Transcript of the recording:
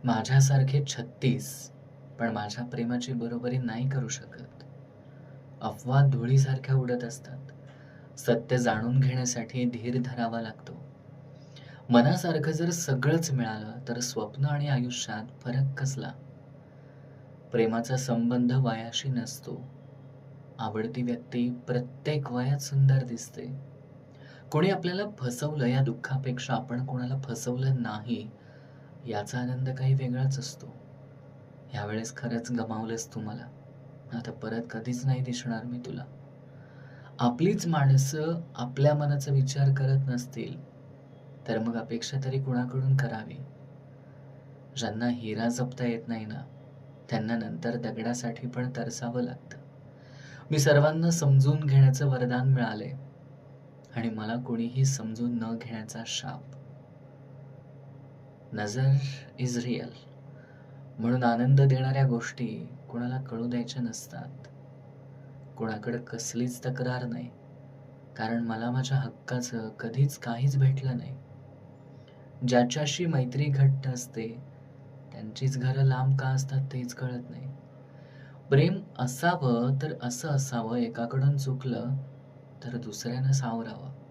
माझ्यासारखे 36 पण माझ्या प्रेमाची बरोबरी नाही करू शकत. अफवा धुळीसारख्या उडत असतात. सत्य जाणून घेण्यासाठी धीर धरावा लागतो. मनासारखं जर सगळंच मिळालं तर स्वप्न आणि आयुष्यात फरक कसला? प्रेमाचा संबंध वयाशी नसतो. आवडती व्यक्ती प्रत्येक वयात सुंदर दिसते. कोणी आपल्याला फसवलं या दुःखापेक्षा आपण कोणाला फसवलं नाही याचा आनंद काही वेगळाच असतो. यावेळेस खरंच गमावलंस तू मला. आता परत कधीच नाही दिसणार मी तुला. आपलीच माणसं आपल्या मनाचा विचार करत नसतील, तर मग अपेक्षा तरी कुणाकडून करावी? ज्यांना हिरा जपता येत नाही ना, त्यांना नंतर दगडासाठी पण तरसावं लागतं. मी सर्वांना समजून घेण्याचं वरदान मिळालंय आणि मला कोणीही समजून न घेण्याचा शाप. नजर इज रिअल म्हणून आनंद देणाऱ्या गोष्टी कोणाला कळू द्यायच्या नसतात. कोणाकडे कसलीच तक्रार नाही, कारण मला माझ्या हक्काचं कधीच काहीच भेटलं नाही. ज्याच्याशी मैत्री घट्ट असते त्यांचीच घरं लांब का असतात तेच कळत नाही. प्रेम असावं तर असं असावं, एकाकडून चुकलं तर दुसऱ्यानं सावरावं.